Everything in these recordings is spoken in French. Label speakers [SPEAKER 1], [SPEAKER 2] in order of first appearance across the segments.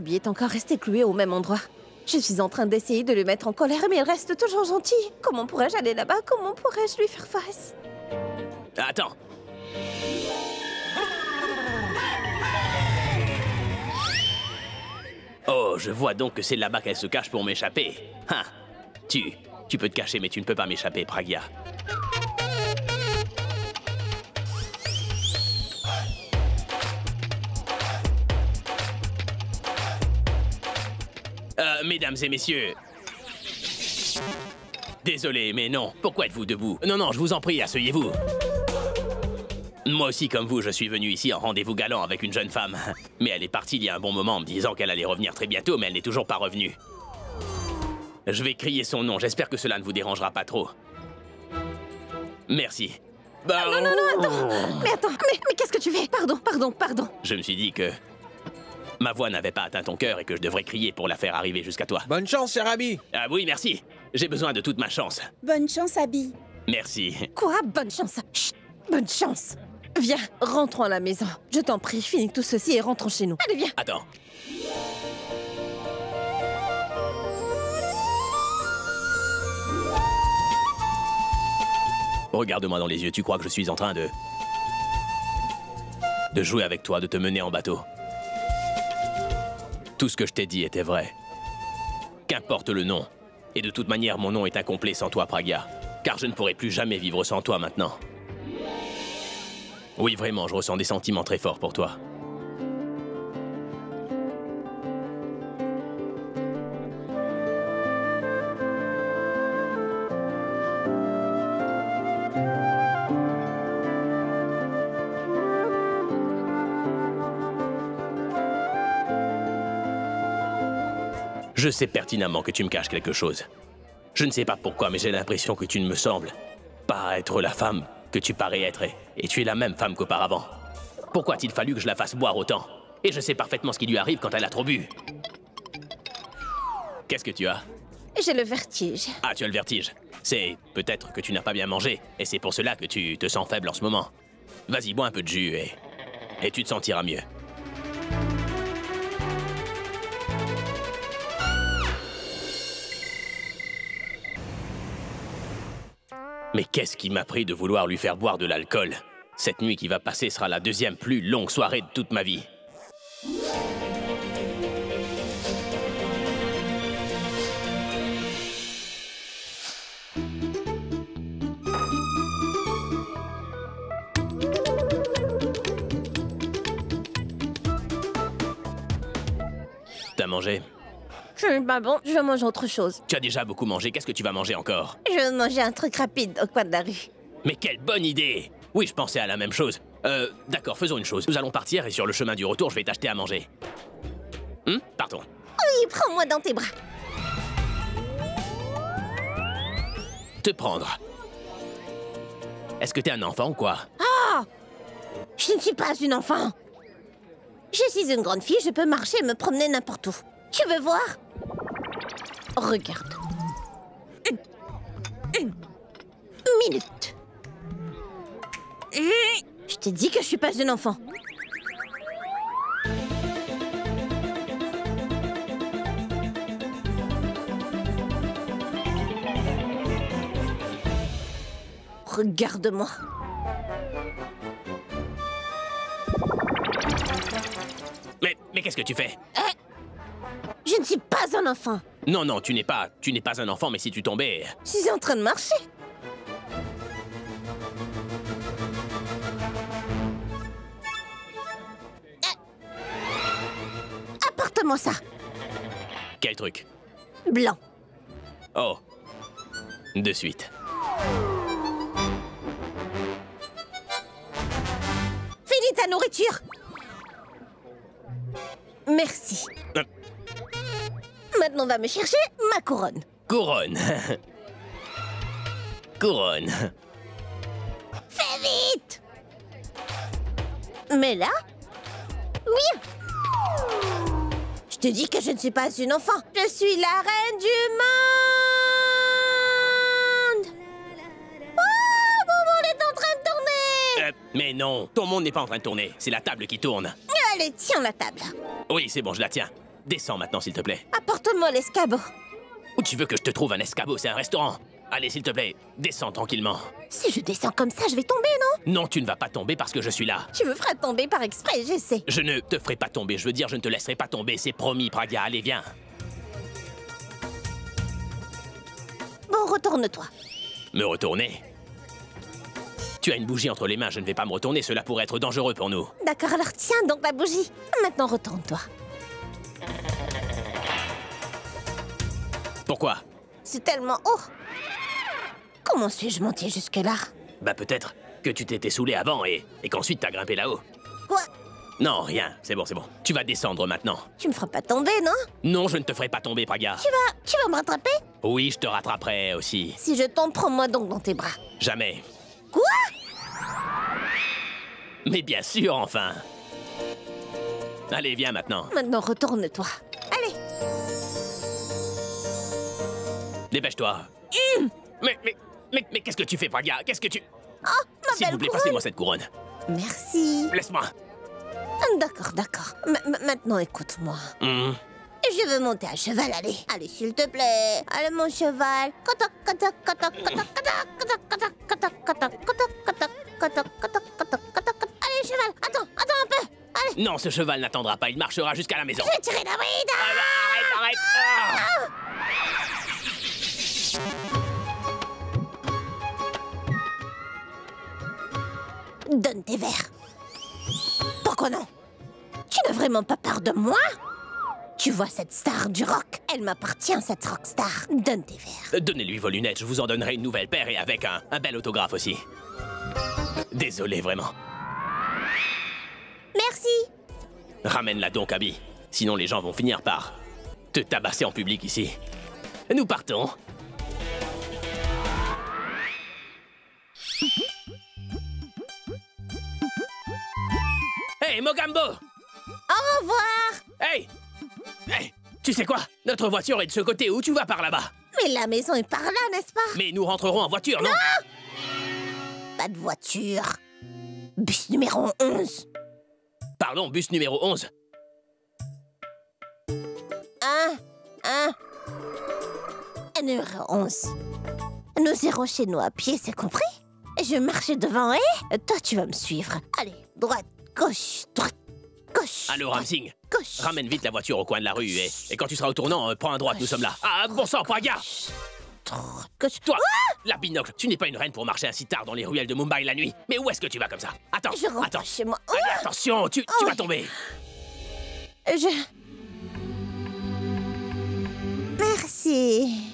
[SPEAKER 1] Abby est encore resté cloué au même endroit. Je suis en train d'essayer de le mettre en colère, mais il reste toujours gentil. Comment pourrais-je aller là-bas? Comment pourrais-je lui faire face?
[SPEAKER 2] Attends. Oh, je vois donc que c'est là-bas qu'elle se cache pour m'échapper. Hein. Tu peux te cacher, mais tu ne peux pas m'échapper, Pragya. Mesdames et messieurs... Désolé, mais non. Pourquoi êtes-vous debout? Non, non, je vous en prie, asseyez-vous. Moi aussi, comme vous, je suis venu ici en rendez-vous galant avec une jeune femme. Mais elle est partie il y a un bon moment en me disant qu'elle allait revenir très bientôt, mais elle n'est toujours pas revenue. Je vais crier son nom, j'espère que cela ne vous dérangera pas trop. Merci. Bah,
[SPEAKER 1] non, attends. Mais qu'est-ce que tu fais? Pardon.
[SPEAKER 2] Je me suis dit que... ma voix n'avait pas atteint ton cœur et que je devrais crier pour la faire arriver jusqu'à toi.
[SPEAKER 3] Bonne chance, cher Abby.
[SPEAKER 2] Ah oui, merci. J'ai besoin de toute ma chance.
[SPEAKER 4] Bonne chance, Abby.
[SPEAKER 2] Merci.
[SPEAKER 1] Quoi? Bonne chance. Chut, bonne chance. Viens, rentrons à la maison. Je t'en prie, finis tout ceci et rentrons chez nous. Allez, viens.
[SPEAKER 2] Attends. Regarde-moi dans les yeux, tu crois que je suis en train de jouer avec toi, de te mener en bateau. Tout ce que je t'ai dit était vrai. Qu'importe le nom. Et de toute manière, mon nom est incomplet sans toi, Pragya. Car je ne pourrai plus jamais vivre sans toi maintenant. Oui, vraiment, je ressens des sentiments très forts pour toi. Je sais pertinemment que tu me caches quelque chose. Je ne sais pas pourquoi, mais j'ai l'impression que tu ne me sembles pas être la femme que tu parais être, et tu es la même femme qu'auparavant. Pourquoi a-t-il fallu que je la fasse boire autant? Et je sais parfaitement ce qui lui arrive quand elle a trop bu. Qu'est-ce que tu as?
[SPEAKER 1] J'ai le vertige.
[SPEAKER 2] Ah, tu as le vertige. C'est peut-être que tu n'as pas bien mangé, et c'est pour cela que tu te sens faible en ce moment. Vas-y, bois un peu de jus, et tu te sentiras mieux. Mais qu'est-ce qui m'a pris de vouloir lui faire boire de l'alcool? Cette nuit qui va passer sera la deuxième plus longue soirée de toute ma vie. T'as mangé?
[SPEAKER 1] Je suis pas bon, je vais manger autre chose.
[SPEAKER 2] Tu as déjà beaucoup mangé, qu'est-ce que tu vas manger encore?
[SPEAKER 1] Je vais manger un truc rapide au coin de la rue.
[SPEAKER 2] Mais quelle bonne idée! Oui, je pensais à la même chose. D'accord, faisons une chose. Nous allons partir et sur le chemin du retour, je vais t'acheter à manger. Partons.
[SPEAKER 1] Oui, prends-moi dans tes bras.
[SPEAKER 2] Te prendre. Est-ce que t'es un enfant ou quoi?
[SPEAKER 1] Ah! Je ne suis pas une enfant. Je suis une grande fille, je peux marcher et me promener n'importe où. Tu veux voir? Regarde. Une minute. Je t'ai dit que je suis pas une enfant. Regarde-moi.
[SPEAKER 2] Mais qu'est-ce que tu fais?
[SPEAKER 1] Je ne suis pas un enfant.
[SPEAKER 2] Non, non, tu n'es pas un enfant, mais si tu tombais...
[SPEAKER 1] Je suis en train de marcher. Apporte-moi ça.
[SPEAKER 2] Quel truc?
[SPEAKER 1] Blanc.
[SPEAKER 2] Oh. De suite.
[SPEAKER 1] Finis ta nourriture. Merci. Maintenant, va me chercher ma couronne.
[SPEAKER 2] Couronne. Couronne.
[SPEAKER 1] Fais vite. Mais là, oui. Je te dis que je ne suis pas une enfant. Je suis la reine du monde. Oh, mon monde est en train de tourner.
[SPEAKER 2] Mais non, ton monde n'est pas en train de tourner. C'est la table qui tourne.
[SPEAKER 1] Allez, tiens la table.
[SPEAKER 2] Oui, c'est bon, je la tiens. Descends maintenant, s'il te plaît.
[SPEAKER 1] Apporte-moi l'escabeau.
[SPEAKER 2] Ou tu veux que je te trouve un escabeau? C'est un restaurant. Allez, s'il te plaît, descends tranquillement.
[SPEAKER 1] Si je descends comme ça, je vais tomber, non?
[SPEAKER 2] Non, tu ne vas pas tomber parce que je suis là.
[SPEAKER 1] Tu me feras tomber par exprès, je sais.
[SPEAKER 2] Je ne te ferai pas tomber, je veux dire, je ne te laisserai pas tomber, c'est promis, Pragya. Allez, viens.
[SPEAKER 1] Bon, retourne-toi.
[SPEAKER 2] Me retourner? Tu as une bougie entre les mains, je ne vais pas me retourner, cela pourrait être dangereux pour nous.
[SPEAKER 1] D'accord, alors tiens donc la bougie. Maintenant, retourne-toi.
[SPEAKER 2] Pourquoi?
[SPEAKER 1] C'est tellement haut. Comment suis-je monté jusque-là?
[SPEAKER 2] Bah peut-être que tu t'étais saoulé avant et qu'ensuite t'as grimpé là-haut.
[SPEAKER 1] Quoi?
[SPEAKER 2] Non, rien, c'est bon, c'est bon. Tu vas descendre maintenant.
[SPEAKER 1] Tu me feras pas tomber, non?
[SPEAKER 2] Non, je ne te ferai pas tomber, Pragya.
[SPEAKER 1] Tu vas me rattraper?
[SPEAKER 2] Oui, je te rattraperai aussi.
[SPEAKER 1] Si je tombe, prends-moi donc dans tes bras.
[SPEAKER 2] Jamais.
[SPEAKER 1] Quoi?
[SPEAKER 2] Mais bien sûr, enfin. Allez, viens maintenant.
[SPEAKER 1] Maintenant, retourne-toi. Allez.
[SPEAKER 2] Dépêche-toi. Mais qu'est-ce que tu fais, Pragya? Qu'est-ce que tu...
[SPEAKER 1] Oh, ma
[SPEAKER 2] S'il
[SPEAKER 1] belle
[SPEAKER 2] vous plaît,
[SPEAKER 1] couronne.
[SPEAKER 2] passez-moi cette couronne.
[SPEAKER 1] Merci.
[SPEAKER 2] Laisse-moi.
[SPEAKER 1] D'accord, d'accord. Maintenant, écoute-moi.
[SPEAKER 2] Hmm.
[SPEAKER 1] Je veux monter à cheval, allez. Allez, s'il te plaît. Allez, mon cheval. Cotoc, cotoc, cotoc, cotoc, cotoc, cotoc, cotoc, cotoc, cotoc, cotoc, cotoc, cotoc, cotoc, cotoc, cotoc. Allez, cheval, attends un peu. Allez,
[SPEAKER 2] Non, ce cheval n'attendra pas, il marchera jusqu'à la maison.
[SPEAKER 1] je vais tirer la bride.
[SPEAKER 2] Arrête. Ah.
[SPEAKER 1] Donne tes verres. Pourquoi non? Tu n'as vraiment pas peur de moi? Tu vois cette star du rock? Elle m'appartient, cette rockstar. Donne tes verres.
[SPEAKER 2] Donnez-lui vos lunettes, je vous en donnerai une nouvelle paire et avec un bel autographe aussi. Désolé, vraiment.
[SPEAKER 1] Merci.
[SPEAKER 2] Ramène-la donc, Abby. Sinon, les gens vont finir par te tabasser en public ici. Nous partons. Hey, Mogambo!
[SPEAKER 1] Au revoir.
[SPEAKER 2] Hey! Hey! Tu sais quoi? Notre voiture est de ce côté, où tu vas par là-bas?
[SPEAKER 1] Mais la maison est par là, n'est-ce pas?
[SPEAKER 2] Mais nous rentrerons en voiture, non?
[SPEAKER 1] Pas de voiture. Bus numéro 11.
[SPEAKER 2] Pardon, bus numéro 11.
[SPEAKER 1] Numéro 11. Nous irons chez nous à pied, c'est compris? Je marche devant et toi, tu vas me suivre. Allez, droite, gauche, gauche.
[SPEAKER 2] Allô,
[SPEAKER 1] droite,
[SPEAKER 2] Ramsing.
[SPEAKER 1] Gauche.
[SPEAKER 2] Ramène vite la voiture au coin de la rue et quand tu seras au tournant, prends à droite, nous sommes là. Ah, bon sang, Pragya!
[SPEAKER 1] Droite, gauche.
[SPEAKER 2] Toi, la binocle, tu n'es pas une reine pour marcher ainsi tard dans les ruelles de Mumbai la nuit. Mais où est-ce que tu vas comme ça? Attends,
[SPEAKER 1] Je rentre
[SPEAKER 2] attends.
[SPEAKER 1] chez moi.
[SPEAKER 2] Allez, attention, tu vas tomber.
[SPEAKER 1] Merci.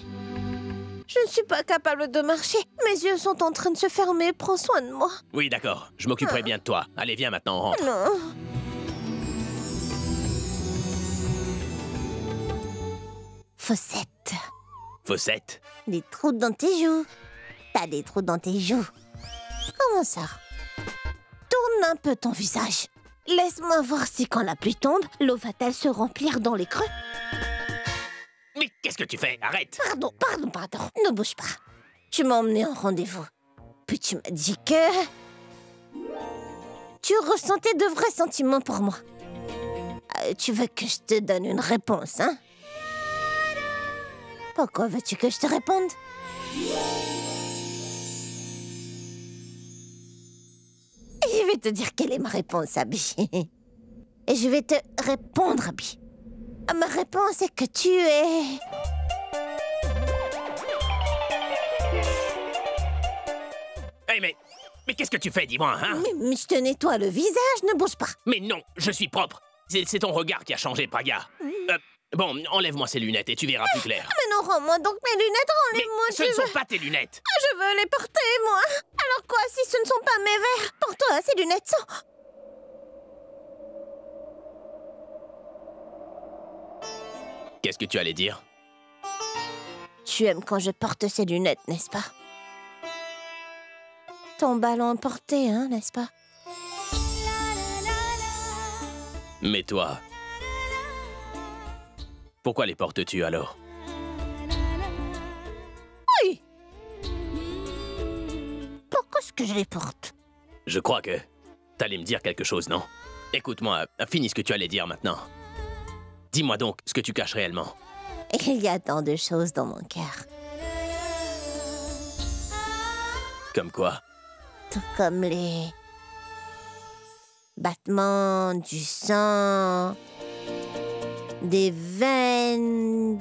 [SPEAKER 1] Je ne suis pas capable de marcher. Mes yeux sont en train de se fermer. Prends soin de moi.
[SPEAKER 2] Oui, d'accord, je m'occuperai bien de toi. Allez, viens maintenant, on rentre.
[SPEAKER 1] Non. Fossette.
[SPEAKER 2] Fossette.
[SPEAKER 1] Des trous dans tes joues. T'as des trous dans tes joues. Comment ça? Tourne un peu ton visage. Laisse-moi voir si quand la pluie tombe, l'eau va-t-elle se remplir dans les creux?
[SPEAKER 2] Mais qu'est-ce que tu fais? Arrête.
[SPEAKER 1] Pardon. Ne bouge pas. Tu m'as emmené en rendez-vous. Puis tu m'as dit que... tu ressentais de vrais sentiments pour moi. Tu veux que je te donne une réponse, hein? Pourquoi veux-tu que je te réponde? Je vais te dire quelle est ma réponse, Abby. Et je vais te répondre, Abby. Ma réponse est que tu es...
[SPEAKER 2] Hey, mais qu'est-ce que tu fais, dis-moi, hein?
[SPEAKER 1] Mais je te nettoie le visage, ne bouge pas.
[SPEAKER 2] Mais non, je suis propre. C'est ton regard qui a changé, Pragya. Bon, enlève-moi ces lunettes et tu verras plus clair.
[SPEAKER 1] Mais non, rends-moi donc mes lunettes,
[SPEAKER 2] Mais
[SPEAKER 1] enlève-moi,
[SPEAKER 2] ce ne sont pas tes lunettes.
[SPEAKER 1] Je veux les porter, moi. Alors quoi, si ce ne sont pas mes verres? Porte-toi, ces lunettes sont...
[SPEAKER 2] Qu'est-ce que tu allais dire?
[SPEAKER 1] Tu aimes quand je porte ces lunettes, n'est-ce pas? Ton ballon porté, hein, n'est-ce pas?
[SPEAKER 2] Mais toi... Pourquoi les portes-tu alors?
[SPEAKER 1] Oui. Pourquoi est-ce que je les porte?
[SPEAKER 2] Je crois que... T'allais me dire quelque chose, non? Écoute-moi, finis ce que tu allais dire maintenant. Dis-moi donc ce que tu caches réellement.
[SPEAKER 1] Il y a tant de choses dans mon cœur.
[SPEAKER 2] Comme quoi?
[SPEAKER 1] Tout comme les battements du sang, des veines,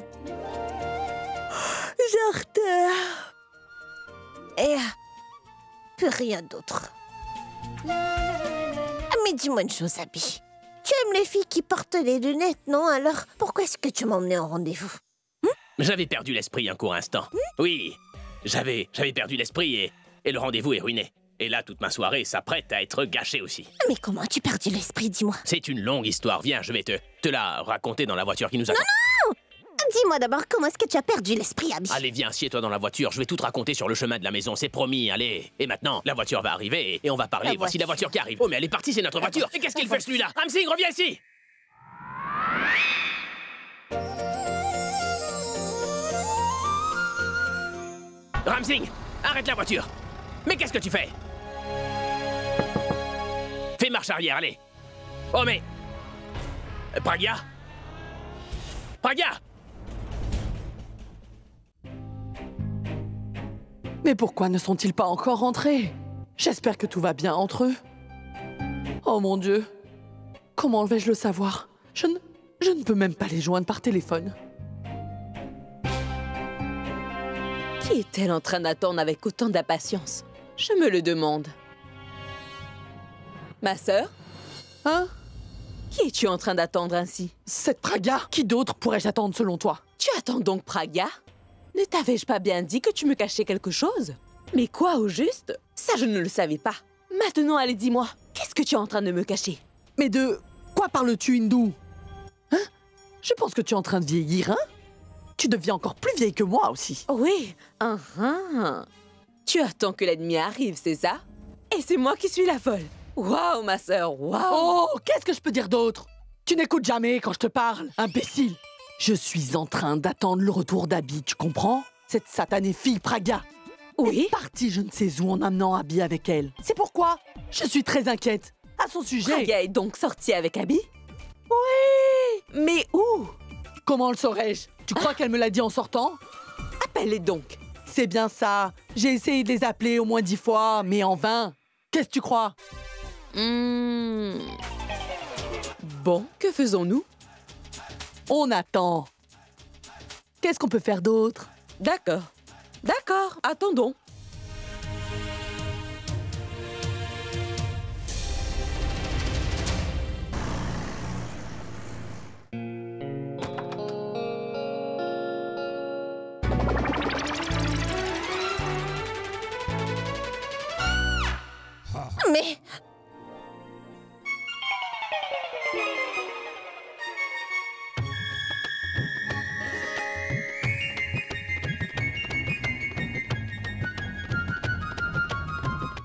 [SPEAKER 1] j'artère et plus rien d'autre. Mais dis-moi une chose, Abby. Tu aimes les filles qui portent les lunettes, non? Alors, pourquoi est-ce que tu m'as emmené en rendez-vous?
[SPEAKER 2] J'avais perdu l'esprit un court instant. Oui, j'avais perdu l'esprit et le rendez-vous est ruiné. Et là, toute ma soirée s'apprête à être gâchée aussi.
[SPEAKER 1] Mais comment as-tu perdu l'esprit, dis-moi?
[SPEAKER 2] C'est une longue histoire. Viens, je vais te la raconter dans la voiture qui nous attend.
[SPEAKER 1] Non! Dis-moi d'abord, comment est-ce que tu as perdu l'esprit, Abby?
[SPEAKER 2] Allez, viens, assieds-toi dans la voiture. Je vais tout te raconter sur le chemin de la maison. C'est promis, allez. Et maintenant, la voiture va arriver et on va parler. Voici la voiture qui arrive. Oh, mais elle est partie, c'est notre voiture. Et qu'est-ce qu'il fait, celui-là? Ramsing, reviens ici! Ramsing, arrête la voiture. Mais qu'est-ce que tu fais? Fais marche arrière, allez. Oh, mais... Pragya? Pragya!
[SPEAKER 3] Mais pourquoi ne sont-ils pas encore rentrés? J'espère que tout va bien entre eux. Oh mon Dieu! Comment vais-je le savoir? Je ne peux même pas les joindre par téléphone.
[SPEAKER 4] Qui est-elle en train d'attendre avec autant d'impatience? Je me le demande. Ma sœur?
[SPEAKER 3] Hein?
[SPEAKER 4] Qui es-tu en train d'attendre ainsi?
[SPEAKER 3] Cette Pragya? Qui d'autre pourrais-je attendre selon toi?
[SPEAKER 4] Tu attends donc Pragya? Ne t'avais-je pas bien dit que tu me cachais quelque chose? Mais quoi au juste? Ça, je ne le savais pas. Maintenant, allez, dis-moi, qu'est-ce que tu es en train de me cacher?
[SPEAKER 3] Mais de quoi parles-tu, hindou? Hein? Je pense que tu es en train de vieillir, hein? Tu deviens encore plus vieille que moi aussi.
[SPEAKER 4] Oui, Tu attends que l'ennemi arrive, c'est ça? Et c'est moi qui suis la folle. Waouh, ma sœur, waouh!
[SPEAKER 3] Oh, qu'est-ce que je peux dire d'autre? Tu n'écoutes jamais quand je te parle, imbécile. Je suis en train d'attendre le retour d'Abby, tu comprends? Cette satanée fille Pragya.
[SPEAKER 4] Oui?
[SPEAKER 3] Est partie je ne sais où en amenant Abby avec elle. C'est pourquoi je suis très inquiète. À son sujet.
[SPEAKER 4] Pragya est donc sortie avec Abby? Oui! Mais où?
[SPEAKER 3] Comment le saurais-je? Tu crois qu'elle me l'a dit en sortant?
[SPEAKER 4] Appelle-les donc.
[SPEAKER 3] C'est bien ça. J'ai essayé de les appeler au moins 10 fois, mais en vain. Qu'est-ce que tu crois?
[SPEAKER 4] Bon, que faisons-nous?
[SPEAKER 3] On attend. Qu'est-ce qu'on peut faire d'autre?
[SPEAKER 4] D'accord. D'accord, attendons.
[SPEAKER 1] Mais...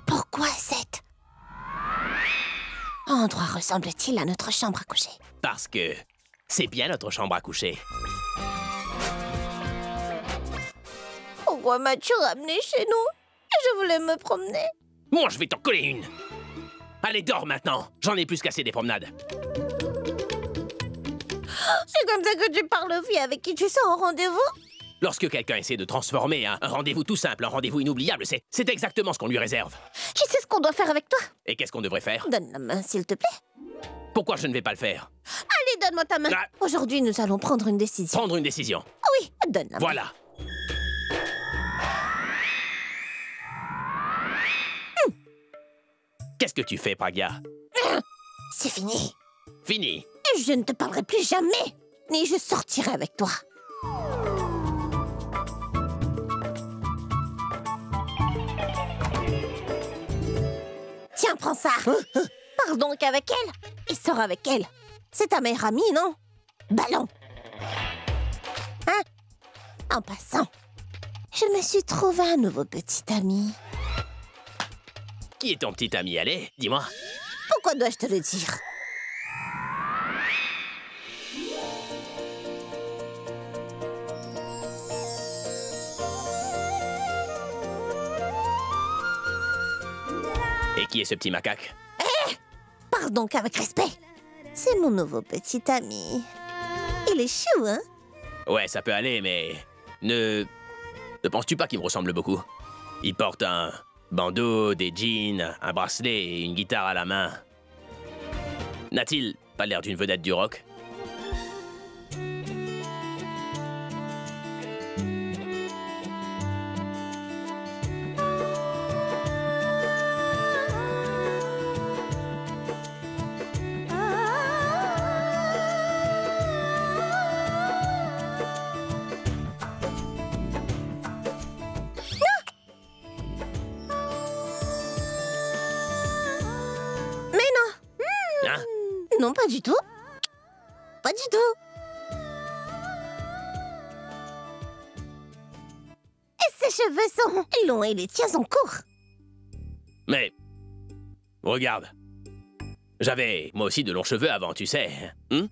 [SPEAKER 1] Pourquoi cette endroit ressemble-t-il à notre chambre à coucher?
[SPEAKER 2] Parce que c'est bien notre chambre à coucher.
[SPEAKER 1] Pourquoi m'as-tu ramené chez nous? Je voulais me promener.
[SPEAKER 2] Moi, je vais t'en coller une. Allez, dors maintenant. J'en ai plus qu'assez des promenades.
[SPEAKER 1] C'est comme ça que tu parles aux filles avec qui tu sors au rendez-vous?
[SPEAKER 2] Lorsque quelqu'un essaie de transformer un rendez-vous tout simple en rendez-vous inoubliable, c'est exactement ce qu'on lui réserve.
[SPEAKER 1] Tu sais ce qu'on doit faire avec toi?
[SPEAKER 2] Et qu'est-ce qu'on devrait faire?
[SPEAKER 1] Donne la main, s'il te plaît.
[SPEAKER 2] Pourquoi je ne vais pas le faire?
[SPEAKER 1] Allez, donne-moi ta main.
[SPEAKER 2] Ah.
[SPEAKER 1] Aujourd'hui, nous allons prendre une décision.
[SPEAKER 2] Prendre une décision.
[SPEAKER 1] Oui, donne la main.
[SPEAKER 2] Voilà. Qu'est-ce que tu fais, Pragya?
[SPEAKER 1] C'est fini.
[SPEAKER 2] Fini.
[SPEAKER 1] Je ne te parlerai plus jamais, ni je sortirai avec toi. Tiens, prends ça. Parle donc avec elle et sors avec elle. C'est ta meilleure amie, non? Ballon. Hein? En passant, je me suis trouvé un nouveau petit ami.
[SPEAKER 2] Qui est ton petit ami? Allez, dis-moi.
[SPEAKER 1] Pourquoi dois-je te le dire?
[SPEAKER 2] Et qui est ce petit macaque?
[SPEAKER 1] Parle donc avec respect. C'est mon nouveau petit ami. Il est chou, hein?
[SPEAKER 2] Ouais, ça peut aller, mais... Ne penses-tu pas qu'il me ressemble beaucoup? Il porte un bandeau, des jeans, un bracelet et une guitare à la main. N'a-t-il pas l'air d'une vedette du rock? Hein?
[SPEAKER 1] Non, pas du tout. Pas du tout. Et ses cheveux sont longs et les tiens sont courts.
[SPEAKER 2] Mais... Regarde. J'avais, moi aussi, de longs cheveux avant, tu sais. Hein?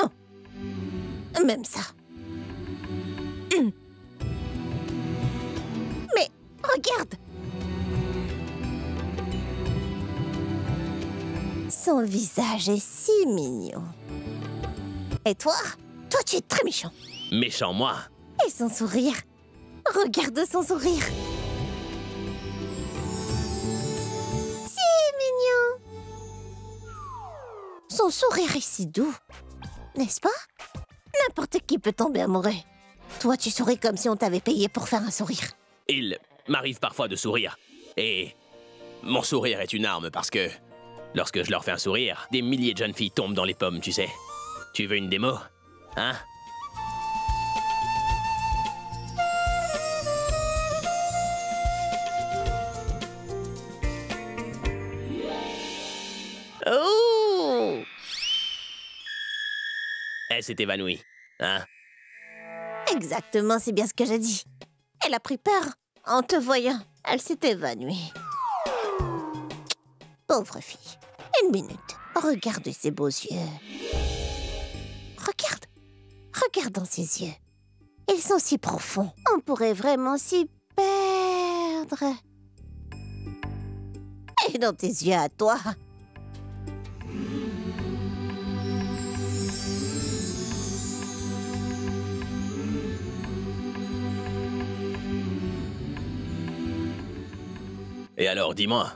[SPEAKER 1] Non. Même ça. Mais regarde. Son visage est si mignon. Et toi? Toi, tu es très méchant.
[SPEAKER 2] Méchant, moi.
[SPEAKER 1] Et son sourire. Regarde son sourire. Si mignon. Son sourire est si doux. N'est-ce pas? N'importe qui peut tomber amoureux. Toi, tu souris comme si on t'avait payé pour faire un sourire.
[SPEAKER 2] Il m'arrive parfois de sourire. Et mon sourire est une arme parce que lorsque je leur fais un sourire, des milliers de jeunes filles tombent dans les pommes, tu sais. Tu veux une démo? Hein? Oh! Elle s'est évanouie, hein?
[SPEAKER 1] Exactement, c'est bien ce que j'ai dit. Elle a pris peur. En te voyant, elle s'est évanouie. Pauvre fille. Une minute. Regarde ses beaux yeux. Regarde. Regarde dans ses yeux. Ils sont si profonds. On pourrait vraiment s'y perdre. Et dans tes yeux à toi.
[SPEAKER 2] Et alors, dis-moi,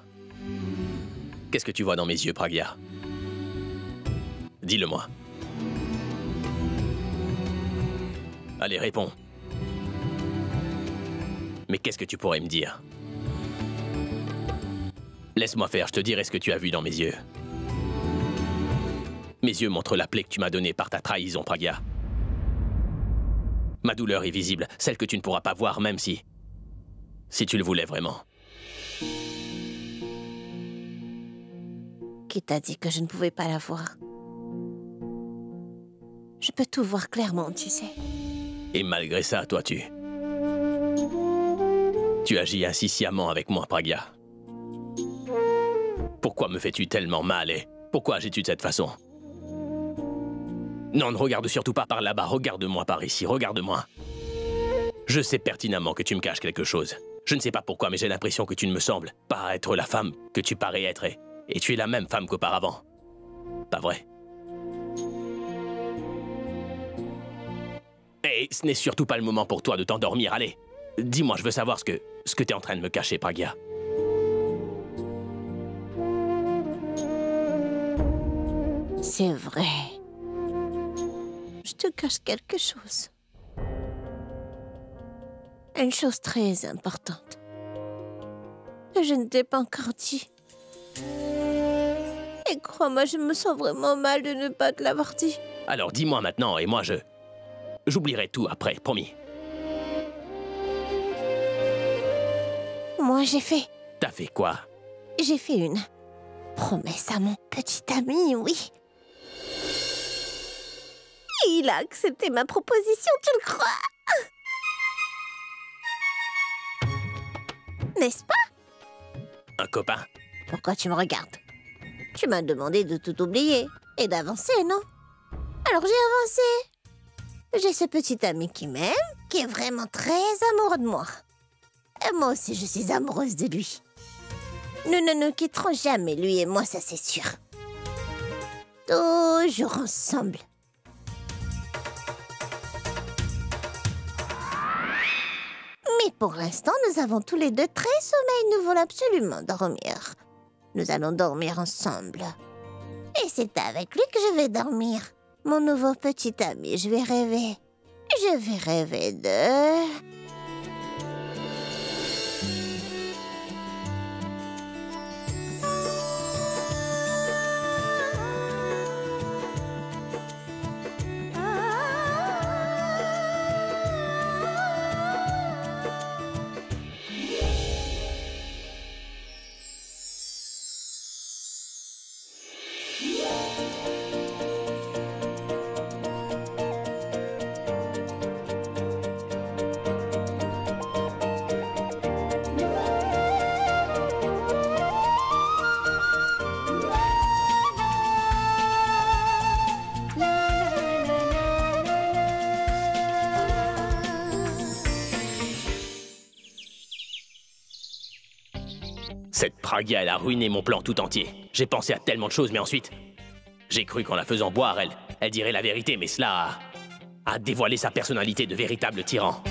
[SPEAKER 2] qu'est-ce que tu vois dans mes yeux, Pragya? Dis-le-moi. Allez, réponds. Mais qu'est-ce que tu pourrais me dire? Laisse-moi faire, je te dirai ce que tu as vu dans mes yeux. Mes yeux montrent la plaie que tu m'as donnée par ta trahison, Pragya. Ma douleur est visible, celle que tu ne pourras pas voir, même si tu le voulais vraiment.
[SPEAKER 1] Qui t'a dit que je ne pouvais pas la voir? Je peux tout voir clairement, tu sais.
[SPEAKER 2] Et malgré ça, toi, tu agis ainsi sciemment avec moi, Pragya. Pourquoi me fais-tu tellement mal et pourquoi agis-tu de cette façon? Non, ne regarde surtout pas par là-bas, regarde-moi par ici, regarde-moi. Je sais pertinemment que tu me caches quelque chose. Je ne sais pas pourquoi, mais j'ai l'impression que tu ne me sembles pas être la femme que tu parais être et tu es la même femme qu'auparavant. Pas vrai? Et ce n'est surtout pas le moment pour toi de t'endormir, allez. Dis-moi, je veux savoir ce que tu es en train de me cacher, Pragya.
[SPEAKER 1] C'est vrai. Je te cache quelque chose. Une chose très importante. Que je ne t'ai pas encore dit. Et crois-moi, je me sens vraiment mal de ne pas te l'avoir dit.
[SPEAKER 2] Alors dis-moi maintenant, et moi j'oublierai tout après, promis.
[SPEAKER 1] Moi, j'ai fait...
[SPEAKER 2] T'as fait quoi?
[SPEAKER 1] J'ai fait une promesse à mon petit ami, oui. Il a accepté ma proposition, tu le crois? N'est-ce pas?
[SPEAKER 2] Un copain?
[SPEAKER 1] Pourquoi tu me regardes? Tu m'as demandé de tout oublier et d'avancer, non? Alors j'ai avancé. J'ai ce petit ami qui m'aime, qui est vraiment très amoureux de moi. Et moi aussi, je suis amoureuse de lui. Nous ne nous quitterons jamais, lui et moi, ça c'est sûr. Toujours ensemble. Mais pour l'instant, nous avons tous les deux très sommeil. Nous voulons absolument dormir. Nous allons dormir ensemble. Et c'est avec lui que je vais dormir. Mon nouveau petit ami, je vais rêver. Je vais rêver de...
[SPEAKER 2] Cette Pragia, elle a ruiné mon plan tout entier. J'ai pensé à tellement de choses, mais ensuite... J'ai cru qu'en la faisant boire, elle dirait la vérité, mais cela a dévoilé sa personnalité de véritable tyran.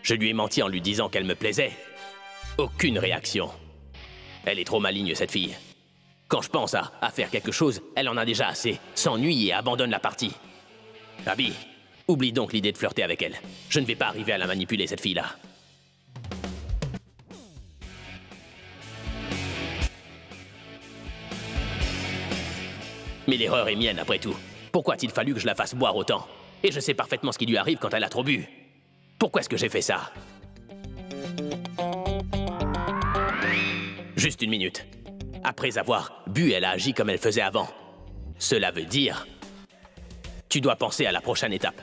[SPEAKER 2] Je lui ai menti en lui disant qu'elle me plaisait. Aucune réaction. Elle est trop maligne, cette fille. Quand je pense à faire quelque chose, elle en a déjà assez. S'ennuie et abandonne la partie. Abby, oublie donc l'idée de flirter avec elle. Je ne vais pas arriver à la manipuler, cette fille-là. Mais l'erreur est mienne, après tout. Pourquoi a-t-il fallu que je la fasse boire autant? Et je sais parfaitement ce qui lui arrive quand elle a trop bu. Pourquoi est-ce que j'ai fait ça? Juste une minute. Après avoir bu, elle a agi comme elle faisait avant. Cela veut dire... Tu dois penser à la prochaine étape.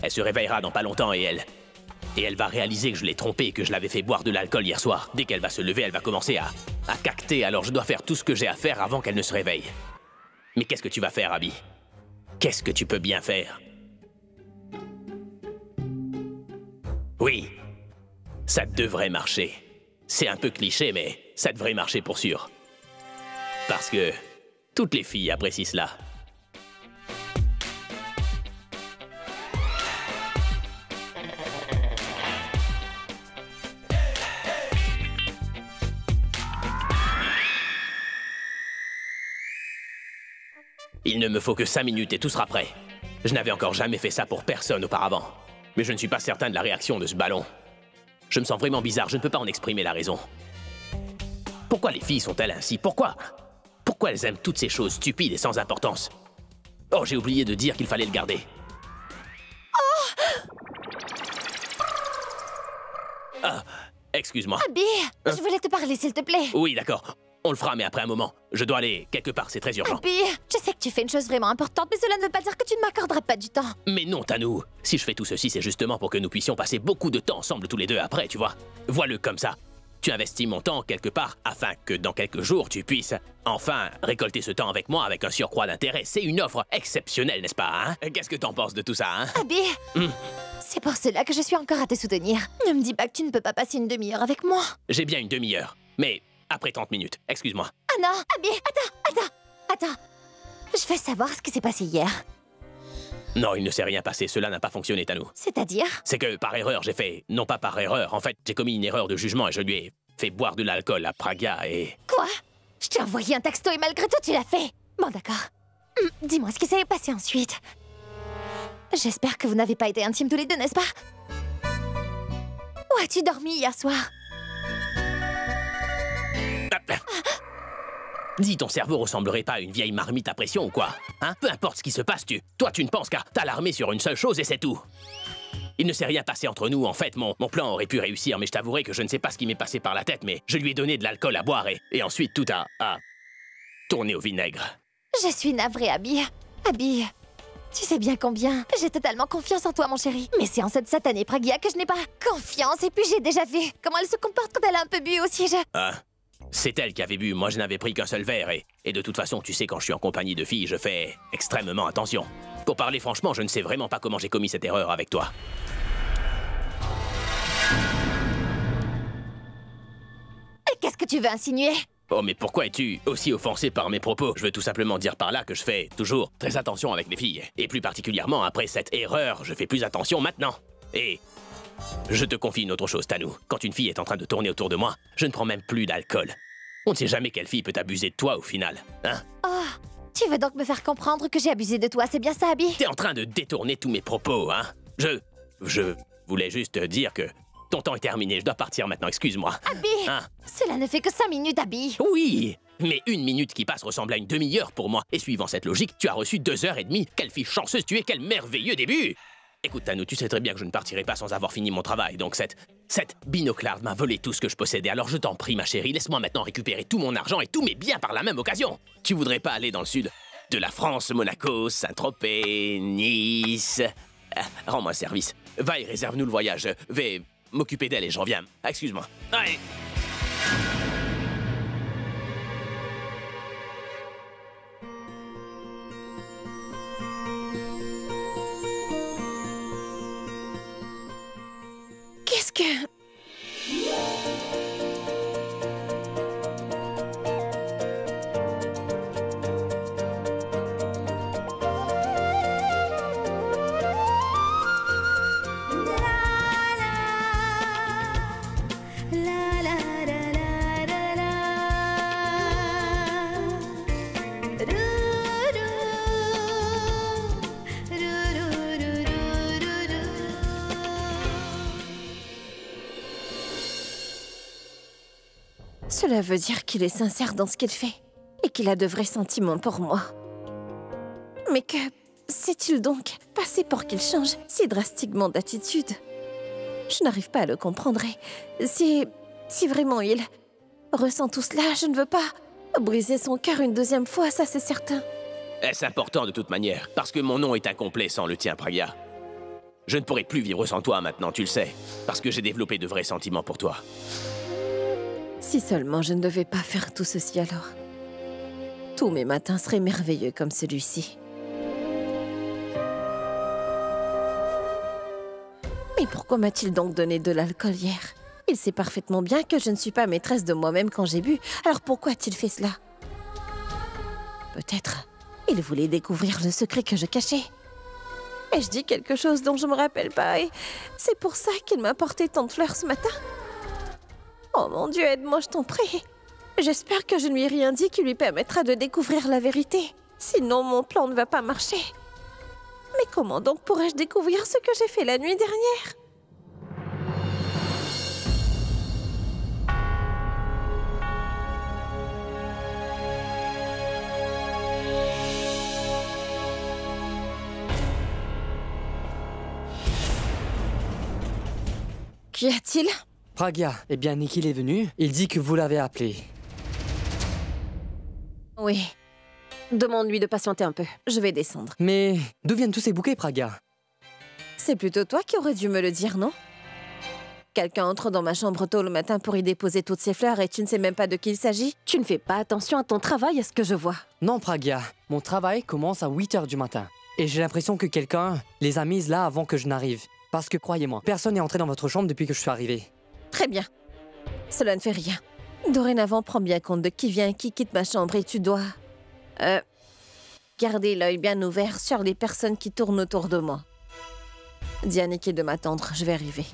[SPEAKER 2] Elle se réveillera dans pas longtemps et elle va réaliser que je l'ai trompée et que je l'avais fait boire de l'alcool hier soir. Dès qu'elle va se lever, elle va commencer à cacter, alors je dois faire tout ce que j'ai à faire avant qu'elle ne se réveille. Mais qu'est-ce que tu vas faire, Abby? Qu'est-ce que tu peux bien faire? Oui, ça devrait marcher. C'est un peu cliché, mais ça devrait marcher pour sûr. Parce que toutes les filles apprécient cela. Il ne me faut que 5 minutes et tout sera prêt. Je n'avais encore jamais fait ça pour personne auparavant. Mais je ne suis pas certain de la réaction de ce ballon. Je me sens vraiment bizarre, je ne peux pas en exprimer la raison. Pourquoi les filles sont-elles ainsi? Pourquoi elles aiment toutes ces choses stupides et sans importance? Oh, j'ai oublié de dire qu'il fallait le garder. Ah, excuse-moi.
[SPEAKER 1] Abby, je voulais te parler, s'il te plaît.
[SPEAKER 2] Oui, d'accord. On le fera, mais après un moment. Je dois aller quelque part, c'est très urgent.
[SPEAKER 1] Abby, je sais que tu fais une chose vraiment importante, mais cela ne veut pas dire que tu ne m'accorderas pas du temps.
[SPEAKER 2] Mais non, Tanou. Si je fais tout ceci, c'est justement pour que nous puissions passer beaucoup de temps ensemble tous les deux après, tu vois. Vois-le comme ça. Tu investis mon temps quelque part afin que dans quelques jours, tu puisses enfin récolter ce temps avec moi avec un surcroît d'intérêt. C'est une offre exceptionnelle, n'est-ce pas, hein? Qu'est-ce que t'en penses de tout ça, hein?
[SPEAKER 1] Abby, c'est pour cela que je suis encore à te soutenir. Ne me dis pas que tu ne peux pas passer une demi-heure avec moi.
[SPEAKER 2] J'ai bien une demi-heure, mais après 30 minutes. Excuse-moi.
[SPEAKER 1] Ah non, Abby, attends. Je veux savoir ce qui s'est passé hier.
[SPEAKER 2] Non, il ne s'est rien passé. Cela n'a pas fonctionné, Tanou.
[SPEAKER 1] C'est-à-dire?
[SPEAKER 2] C'est que par erreur, j'ai fait... Non pas par erreur. En fait, j'ai commis une erreur de jugement et je lui ai fait boire de l'alcool à Praga et...
[SPEAKER 1] Quoi? Je t'ai envoyé un texto et malgré tout, tu l'as fait. Bon, d'accord. Dis-moi ce qui s'est passé ensuite. J'espère que vous n'avez pas été intimes tous les deux, n'est-ce pas? Où as-tu dormi hier soir?
[SPEAKER 2] Dis, ton cerveau ressemblerait pas à une vieille marmite à pression ou quoi? Hein? Peu importe ce qui se passe, toi tu ne penses qu'à t'alarmer sur une seule chose et c'est tout. Il ne s'est rien passé entre nous, en fait, mon plan aurait pu réussir, mais je t'avouerai que je ne sais pas ce qui m'est passé par la tête, mais je lui ai donné de l'alcool à boire et ensuite tout a tourné au vinaigre.
[SPEAKER 1] Je suis navrée, Abby. Abby, tu sais bien combien j'ai totalement confiance en toi, mon chéri. Mais c'est en cette satanée Pragia que je n'ai pas confiance, et puis j'ai déjà vu comment elle se comporte quand elle a un peu bu aussi,
[SPEAKER 2] C'est elle qui avait bu, moi je n'avais pris qu'un seul verre et de toute façon, tu sais, quand je suis en compagnie de filles, je fais extrêmement attention. Pour parler franchement, je ne sais vraiment pas comment j'ai commis cette erreur avec toi.
[SPEAKER 1] tu veux insinuer?
[SPEAKER 2] Oh, mais pourquoi es-tu aussi offensé par mes propos? Je veux tout simplement dire par là que je fais toujours très attention avec les filles. Et plus particulièrement après cette erreur, je fais plus attention maintenant. Et je te confie une autre chose, Tanou. Quand une fille est en train de tourner autour de moi, je ne prends même plus d'alcool. On ne sait jamais quelle fille peut abuser de toi au final, hein?
[SPEAKER 1] Oh, tu veux donc me faire comprendre que j'ai abusé de toi, c'est bien ça, Abby?
[SPEAKER 2] T'es en train de détourner tous mes propos, hein? Je voulais juste te dire que ton temps est terminé, je dois partir maintenant, excuse-moi.
[SPEAKER 1] Abby!
[SPEAKER 2] Hein?
[SPEAKER 1] Cela ne fait que 5 minutes, Abby!
[SPEAKER 2] Oui, mais une minute qui passe ressemble à une demi-heure pour moi. Et suivant cette logique, tu as reçu 2h30. Quelle fille chanceuse tu es, quel merveilleux début! Écoute, Tanou, tu sais très bien que je ne partirai pas sans avoir fini mon travail, donc cette binoclarde m'a volé tout ce que je possédais, alors je t'en prie, ma chérie, laisse-moi maintenant récupérer tout mon argent et tous mes biens par la même occasion. Tu voudrais pas aller dans le sud de la France, Monaco, Saint-Tropez, Nice... rends-moi service. Va et réserve-nous le voyage. Vais m'occuper d'elle et je reviens. Excuse-moi. Allez.
[SPEAKER 1] Qu'est-ce que... Cela veut dire qu'il est sincère dans ce qu'il fait et qu'il a de vrais sentiments pour moi. Mais que s'est-il donc passé pour qu'il change si drastiquement d'attitude? Je n'arrive pas à le comprendre. Et si vraiment il ressent tout cela, je ne veux pas briser son cœur une deuxième fois, ça c'est certain.
[SPEAKER 2] Est-ce important de toute manière? Parce que mon nom est incomplet sans le tien, Pragya. Je ne pourrai plus vivre sans toi maintenant, tu le sais. Parce que j'ai développé de vrais sentiments pour toi.
[SPEAKER 1] Si seulement je ne devais pas faire tout ceci alors. Tous mes matins seraient merveilleux comme celui-ci. Mais pourquoi m'a-t-il donc donné de l'alcool hier? Il sait parfaitement bien que je ne suis pas maîtresse de moi-même quand j'ai bu. Alors pourquoi a-t-il fait cela? Peut-être il voulait découvrir le secret que je cachais. Ai-je dit quelque chose dont je me rappelle pas et c'est pour ça qu'il m'a apporté tant de fleurs ce matin? Oh mon Dieu, aide-moi, je t'en prie. J'espère que je ne lui ai rien dit qui lui permettra de découvrir la vérité. Sinon, mon plan ne va pas marcher. Mais comment donc pourrais-je découvrir ce que j'ai fait la nuit dernière? Qu'y a-t-il?
[SPEAKER 5] Pragya, eh bien Nikhil est venu. Il dit que vous l'avez appelé.
[SPEAKER 1] Oui. Demande-lui de patienter un peu. Je vais descendre.
[SPEAKER 5] Mais d'où viennent tous ces bouquets, Pragya?
[SPEAKER 1] C'est plutôt toi qui aurais dû me le dire, non? Quelqu'un entre dans ma chambre tôt le matin pour y déposer toutes ces fleurs et tu ne sais même pas de qui il s'agit? Tu ne fais pas attention à ton travail, à ce que je vois.
[SPEAKER 5] Non, Pragya. Mon travail commence à 8 h du matin. Et j'ai l'impression que quelqu'un les a mises là avant que je n'arrive. Parce que, croyez-moi, personne n'est entré dans votre chambre depuis que je suis arrivé.
[SPEAKER 1] Très bien. Cela ne fait rien. Dorénavant, prends bien compte de qui vient et qui quitte ma chambre et tu dois... garder l'œil bien ouvert sur les personnes qui tournent autour de moi. Dis à Nikhil de m'attendre, je vais arriver.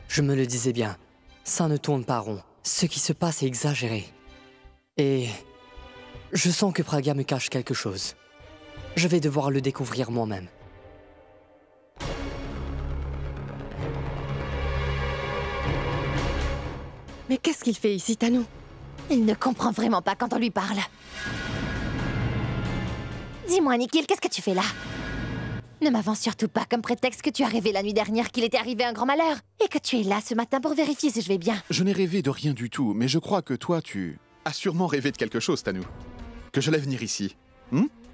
[SPEAKER 5] Je me le disais bien. Ça ne tourne pas rond. Ce qui se passe est exagéré. Et... je sens que Pragya me cache quelque chose. Je vais devoir le découvrir moi-même.
[SPEAKER 1] Mais qu'est-ce qu'il fait ici, Tanou? Il ne comprend vraiment pas quand on lui parle. Dis-moi, Nikhil, qu'est-ce que tu fais là? Ne m'avance surtout pas comme prétexte que tu as rêvé la nuit dernière qu'il était arrivé un grand malheur et que tu es là ce matin pour vérifier si je vais bien.
[SPEAKER 6] Je n'ai rêvé de rien du tout, mais je crois que toi, tu as sûrement rêvé de quelque chose, Tanou. Que j'allais venir ici.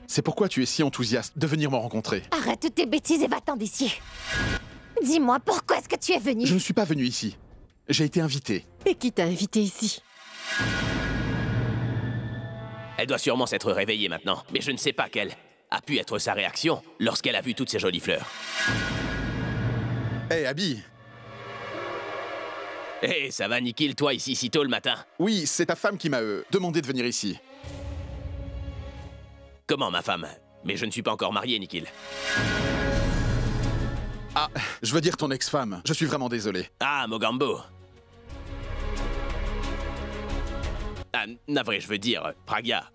[SPEAKER 6] C'est pourquoi tu es si enthousiaste de venir me rencontrer.
[SPEAKER 1] Arrête toutes tes bêtises et va-t'en d'ici. Dis-moi, pourquoi est-ce que tu es venu?
[SPEAKER 6] Je ne suis pas venu ici. J'ai été invité.
[SPEAKER 1] Et qui t'a invité ici?
[SPEAKER 2] Elle doit sûrement s'être réveillée maintenant, mais je ne sais pas quelle a pu être sa réaction lorsqu'elle a vu toutes ces jolies fleurs.
[SPEAKER 6] Hé, Abby!
[SPEAKER 2] Hé, ça va, Nikhil, toi, ici, si tôt le matin?
[SPEAKER 6] Oui, c'est ta femme qui m'a demandé de venir ici.
[SPEAKER 2] Comment, ma femme? Mais je ne suis pas encore marié, Nikhil.
[SPEAKER 6] Ah, je veux dire ton ex-femme. Je suis vraiment désolé.
[SPEAKER 2] Ah, Mogambo. Ah, navré, je veux dire, Pragya.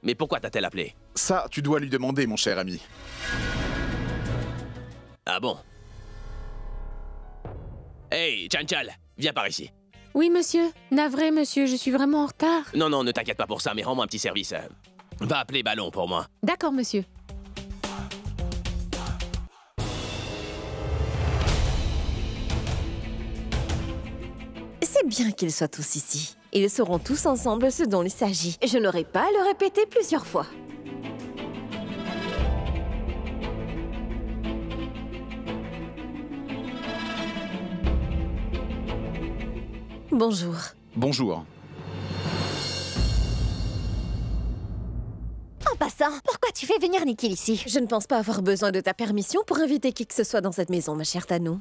[SPEAKER 2] Mais pourquoi t'a-t-elle appelé?
[SPEAKER 6] Ça, tu dois lui demander, mon cher ami.
[SPEAKER 2] Ah bon? Hey, Chanchal, viens par ici.
[SPEAKER 7] Oui, monsieur. Navré, monsieur, je suis vraiment en retard.
[SPEAKER 2] Non, non, ne t'inquiète pas pour ça, mais rends-moi un petit service. Va appeler Ballon pour moi.
[SPEAKER 7] D'accord, monsieur.
[SPEAKER 1] C'est bien qu'ils soient tous ici. Ils sauront tous ensemble ce dont il s'agit. Je n'aurai pas à le répéter plusieurs fois. Bonjour.
[SPEAKER 6] Bonjour.
[SPEAKER 1] En passant, pourquoi tu fais venir Nikhil ici? Je ne pense pas avoir besoin de ta permission pour inviter qui que ce soit dans cette maison, ma chère Tanu.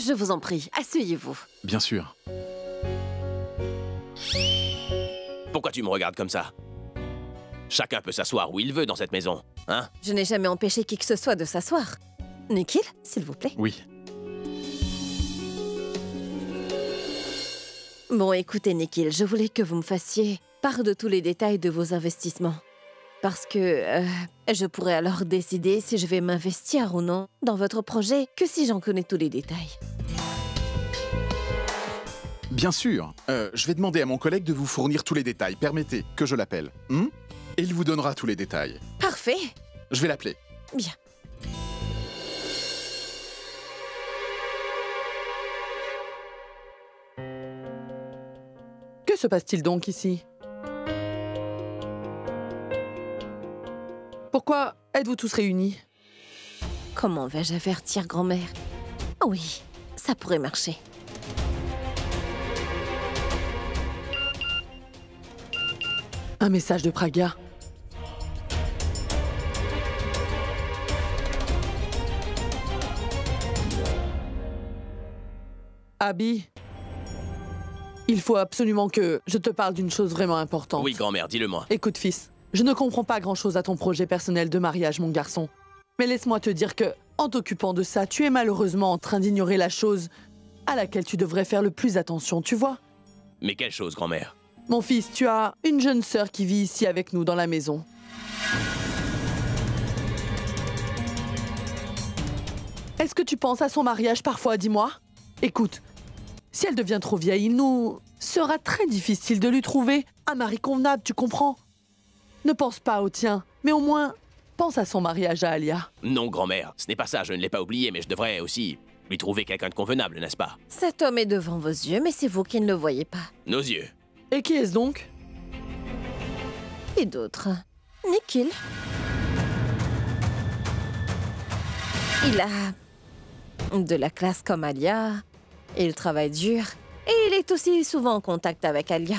[SPEAKER 1] Je vous en prie, asseyez-vous.
[SPEAKER 6] Bien sûr.
[SPEAKER 2] Pourquoi tu me regardes comme ça? Chacun peut s'asseoir où il veut dans cette maison, hein?
[SPEAKER 1] Je n'ai jamais empêché qui que ce soit de s'asseoir. Nikhil, s'il vous plaît.
[SPEAKER 6] Oui.
[SPEAKER 1] Bon, écoutez, Nikhil, je voulais que vous me fassiez part de tous les détails de vos investissements. Parce que je pourrais alors décider si je vais m'investir ou non dans votre projet que si j'en connais tous les détails.
[SPEAKER 6] Bien sûr. Je vais demander à mon collègue de vous fournir tous les détails. Permettez que je l'appelle. Et il vous donnera tous les détails.
[SPEAKER 1] Parfait.
[SPEAKER 6] Je vais l'appeler.
[SPEAKER 1] Bien.
[SPEAKER 3] Que se passe-t-il donc ici? Pourquoi êtes-vous tous réunis?
[SPEAKER 1] Comment vais-je avertir grand-mère? Oui, ça pourrait marcher.
[SPEAKER 3] Un message de Pragya. Abby, il faut absolument que je te parle d'une chose vraiment importante.
[SPEAKER 2] Oui, grand-mère, dis-le-moi.
[SPEAKER 3] Écoute, fils, je ne comprends pas grand-chose à ton projet personnel de mariage, mon garçon. Mais laisse-moi te dire que, en t'occupant de ça, tu es malheureusement en train d'ignorer la chose à laquelle tu devrais faire le plus attention, tu vois?
[SPEAKER 2] Mais quelle chose, grand-mère?
[SPEAKER 3] Mon fils, tu as une jeune sœur qui vit ici avec nous dans la maison. Est-ce que tu penses à son mariage parfois, dis-moi? Écoute, si elle devient trop vieille, il nous sera très difficile de lui trouver un mari convenable, tu comprends? Ne pense pas au tien, mais au moins, pense à son mariage à Alia.
[SPEAKER 2] Non, grand-mère, ce n'est pas ça, je ne l'ai pas oublié, mais je devrais aussi lui trouver quelqu'un de convenable, n'est-ce pas?
[SPEAKER 1] Cet homme est devant vos yeux, mais c'est vous qui ne le voyez pas.
[SPEAKER 2] Nos yeux.
[SPEAKER 3] Et qui est-ce donc?
[SPEAKER 1] Et d'autres? Nikhil. Il a de la classe comme Alia. Il travaille dur. Et il est aussi souvent en contact avec Alia.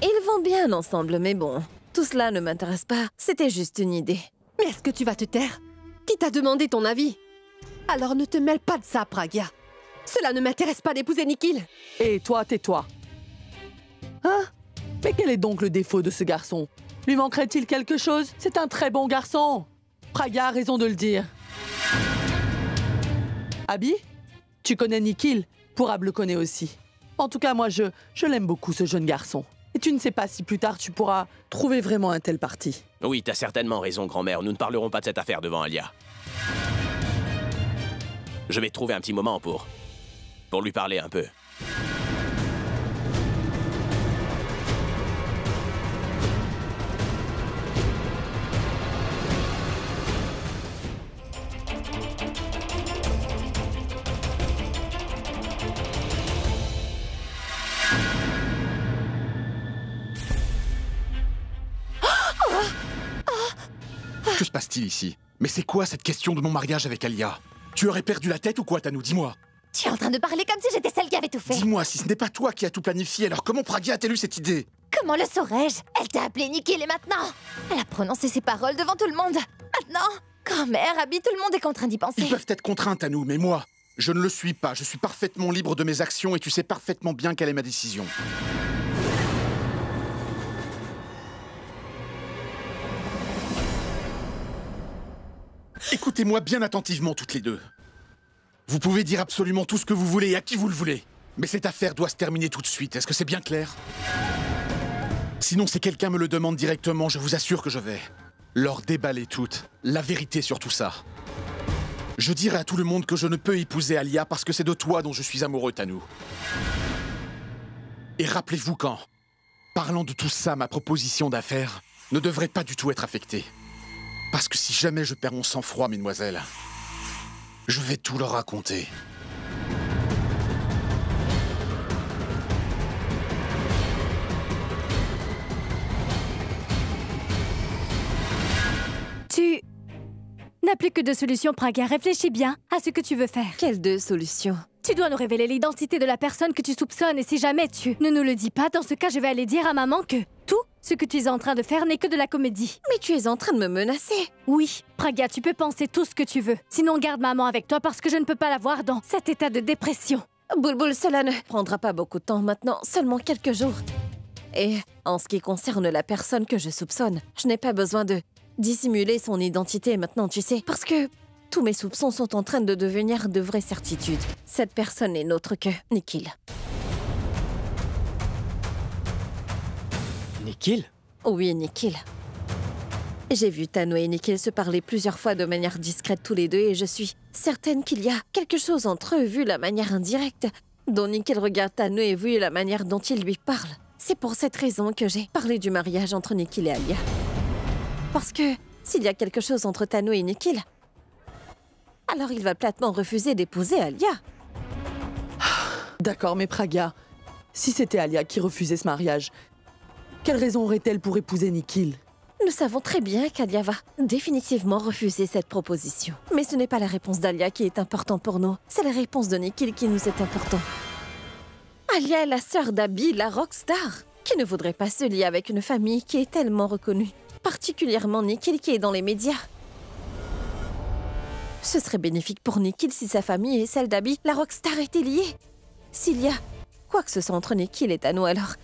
[SPEAKER 1] Ils vont bien ensemble, mais bon, tout cela ne m'intéresse pas. C'était juste une idée.
[SPEAKER 8] Mais est-ce que tu vas te taire? Qui t'a demandé ton avis? Alors ne te mêle pas de ça, Pragya. Cela ne m'intéresse pas d'épouser Nikhil.
[SPEAKER 3] Et toi, tais-toi. Hein? Mais quel est donc le défaut de ce garçon? Lui manquerait-il quelque chose? C'est un très bon garçon. Pragya a raison de le dire. Abby, tu connais Nikhil, Purab le connaît aussi. En tout cas, moi, je l'aime beaucoup, ce jeune garçon. Et tu ne sais pas si plus tard tu pourras trouver vraiment un tel parti.
[SPEAKER 2] Oui, t'as certainement raison, grand-mère. Nous ne parlerons pas de cette affaire devant Alia. Je vais trouver un petit moment pour lui parler un peu.
[SPEAKER 6] Que se passe-t-il ici? Mais c'est quoi cette question de mon mariage avec Alia? Tu aurais perdu la tête ou quoi, Tanu? Dis-moi.
[SPEAKER 1] Tu es en train de parler comme si j'étais celle qui avait tout fait.
[SPEAKER 6] Dis-moi, si ce n'est pas toi qui as tout planifié, alors comment Pragya a-t-elle eu cette idée?
[SPEAKER 9] Comment le saurais-je? Elle t'a appelé Nikhil et maintenant elle a prononcé ses paroles devant tout le monde. Maintenant, grand-mère, Abby, tout le monde est contraint d'y penser.
[SPEAKER 6] Ils peuvent être contraints, Tanou, mais moi, je ne le suis pas. Je suis parfaitement libre de mes actions et tu sais parfaitement bien quelle est ma décision. Écoutez-moi bien attentivement toutes les deux. Vous pouvez dire absolument tout ce que vous voulez et à qui vous le voulez. Mais cette affaire doit se terminer tout de suite. Est-ce que c'est bien clair? Sinon, si quelqu'un me le demande directement, je vous assure que je vais leur déballer toute la vérité sur tout ça. Je dirai à tout le monde que je ne peux épouser Alia parce que c'est de toi dont je suis amoureux, Tanou. Et rappelez-vous qu'en parlant de tout ça, ma proposition d'affaires ne devrait pas du tout être affectée. Parce que si jamais je perds mon sang-froid, mesdemoiselles, je vais tout leur raconter.
[SPEAKER 10] Tu n'as plus que deux solutions, Pragya. Réfléchis bien à ce que tu veux faire.
[SPEAKER 8] Quelles deux solutions?
[SPEAKER 10] Tu dois nous révéler l'identité de la personne que tu soupçonnes et si jamais tu ne nous le dis pas, dans ce cas, je vais aller dire à maman que tout ce que tu es en train de faire n'est que de la comédie.
[SPEAKER 8] Mais tu es en train de me menacer.
[SPEAKER 10] Oui, Pragya, tu peux penser tout ce que tu veux. Sinon, garde maman avec toi parce que je ne peux pas la voir dans cet état de dépression.
[SPEAKER 8] Boulboul, cela ne prendra pas beaucoup de temps maintenant, seulement quelques jours. Et en ce qui concerne la personne que je soupçonne, je n'ai pas besoin de dissimuler son identité maintenant, tu sais, parce que tous mes soupçons sont en train de devenir de vraies certitudes. Cette personne n'est autre que Nikhil.
[SPEAKER 5] Nikhil?
[SPEAKER 8] Oui, Nikhil. J'ai vu Tanou et Nikhil se parler plusieurs fois de manière discrète tous les deux et je suis certaine qu'il y a quelque chose entre eux vu la manière indirecte dont Nikhil regarde Tanou et vu la manière dont il lui parle. C'est pour cette raison que j'ai parlé du mariage entre Nikhil et Alia. Parce que s'il y a quelque chose entre Tanou et Nikhil, alors il va platement refuser d'épouser Alia.
[SPEAKER 3] D'accord, mais Pragya, si c'était Alia qui refusait ce mariage, quelle raison aurait-elle pour épouser Nikhil?
[SPEAKER 8] Nous savons très bien qu'Alia va définitivement refuser cette proposition. Mais ce n'est pas la réponse d'Alia qui est importante pour nous, c'est la réponse de Nikhil qui nous est importante. Alia est la sœur d'Abby, la rockstar, qui ne voudrait pas se lier avec une famille qui est tellement reconnue. Particulièrement Nikhil qui est dans les médias. Ce serait bénéfique pour Nikhil si sa famille et celle d'Abby, la rockstar, étaient liées. S'il y a quoi que ce soit entre Nikhil et Tanou, alors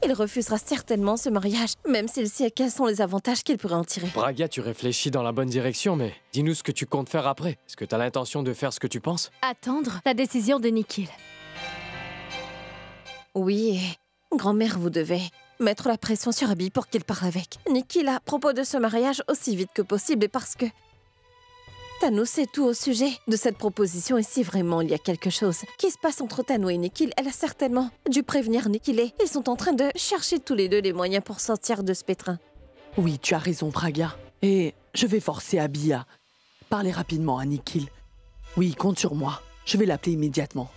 [SPEAKER 8] il refusera certainement ce mariage, même s'il sait quels sont les avantages qu'il pourrait en tirer.
[SPEAKER 11] Pragya, tu réfléchis dans la bonne direction, mais dis-nous ce que tu comptes faire après. Est-ce que tu as l'intention de faire ce que tu penses?
[SPEAKER 10] Attendre la décision de Nikhil.
[SPEAKER 8] Oui, et grand-mère, vous devez mettre la pression sur Abby pour qu'il parle avec Nikhil à propos de ce mariage aussi vite que possible et parce que Tanou sait tout au sujet de cette proposition et si vraiment il y a quelque chose qui se passe entre Tanou et Nikhil, elle a certainement dû prévenir Nikhil et ils sont en train de chercher tous les deux les moyens pour sortir de ce pétrin.
[SPEAKER 3] Oui, tu as raison, Pragya. Et je vais forcer Abby à parler rapidement à Nikhil. Oui, compte sur moi. Je vais l'appeler immédiatement.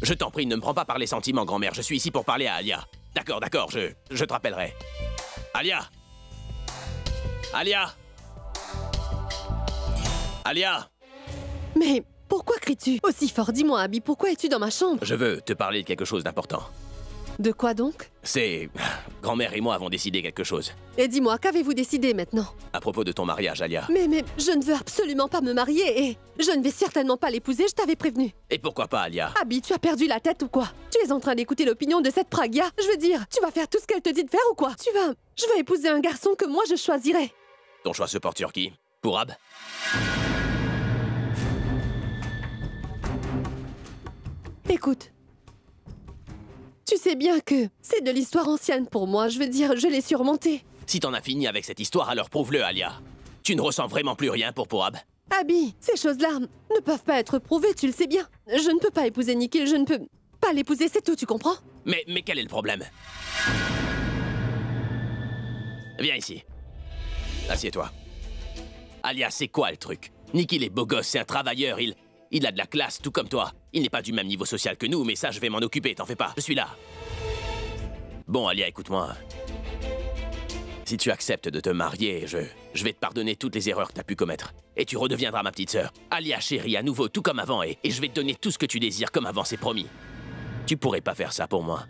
[SPEAKER 2] Je t'en prie, ne me prends pas par les sentiments, grand-mère. Je suis ici pour parler à Alia. D'accord, d'accord, je te rappellerai. Alia! Alia! Alia!
[SPEAKER 8] Mais pourquoi cries-tu aussi fort? Dis-moi, Abby, pourquoi es-tu dans ma chambre?
[SPEAKER 2] Je veux te parler de quelque chose d'important.
[SPEAKER 8] De quoi donc?
[SPEAKER 2] C'est... Grand-mère et moi avons décidé quelque chose.
[SPEAKER 8] Et dis-moi, qu'avez-vous décidé maintenant?
[SPEAKER 2] À propos de ton mariage, Alia.
[SPEAKER 8] Mais je ne veux absolument pas me marier et je ne vais certainement pas l'épouser, je t'avais prévenu.
[SPEAKER 2] Et pourquoi pas, Alia?
[SPEAKER 8] Abby, tu as perdu la tête ou quoi? Tu es en train d'écouter l'opinion de cette Pragya? Je veux dire, tu vas faire tout ce qu'elle te dit de faire ou quoi? Je veux épouser un garçon que moi je choisirais.
[SPEAKER 2] Ton choix se porte sur qui? Pourab?
[SPEAKER 8] Écoute. Tu sais bien que c'est de l'histoire ancienne pour moi, je veux dire, je l'ai surmontée.
[SPEAKER 2] Si t'en as fini avec cette histoire, alors prouve-le, Alia. Tu ne ressens vraiment plus rien pour Pourab?
[SPEAKER 8] Abby, ces choses-là ne peuvent pas être prouvées, tu le sais bien. Je ne peux pas épouser Nikhil, je ne peux pas l'épouser, c'est tout, tu comprends?
[SPEAKER 2] Mais quel est le problème? Viens ici. Assieds-toi. Alia, c'est quoi le truc? Nikhil est beau gosse, c'est un travailleur, il a de la classe, tout comme toi. Il n'est pas du même niveau social que nous, mais ça, je vais m'en occuper, t'en fais pas. Je suis là. Bon, Alia, écoute-moi. Si tu acceptes de te marier, je vais te pardonner toutes les erreurs que t'as pu commettre. Et tu redeviendras ma petite sœur. Alia chérie, à nouveau, tout comme avant, et je vais te donner tout ce que tu désires comme avant, c'est promis. Tu pourrais pas faire ça pour moi.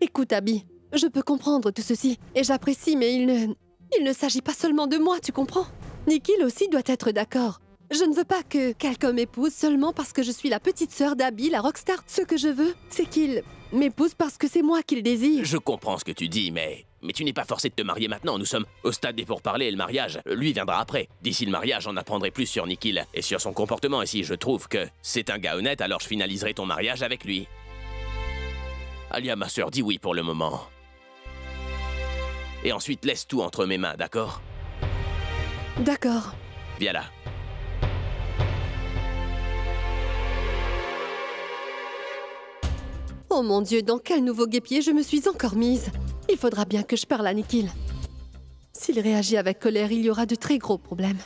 [SPEAKER 12] Écoute, Abby, je peux comprendre tout ceci, et j'apprécie, mais il ne s'agit pas seulement de moi, tu comprends? Nikhil aussi doit être d'accord. Je ne veux pas que quelqu'un m'épouse seulement parce que je suis la petite sœur d'Abby, la rockstar. Ce que je veux, c'est qu'il m'épouse parce que c'est moi qu'il désire.
[SPEAKER 2] Je comprends ce que tu dis, mais tu n'es pas forcé de te marier maintenant. Nous sommes au stade des pourparlers et le mariage, lui, viendra après. D'ici le mariage, j'en apprendrai plus sur Nikhil et sur son comportement. Et si je trouve que c'est un gars honnête, alors je finaliserai ton mariage avec lui. Alia, ma sœur, dis oui pour le moment. Et ensuite, laisse tout entre mes mains, d'accord?
[SPEAKER 12] D'accord.
[SPEAKER 2] Viens là.
[SPEAKER 12] Oh mon Dieu, dans quel nouveau guêpier je me suis encore mise? Il faudra bien que je parle à Nikhil. S'il réagit avec colère, il y aura de très gros problèmes.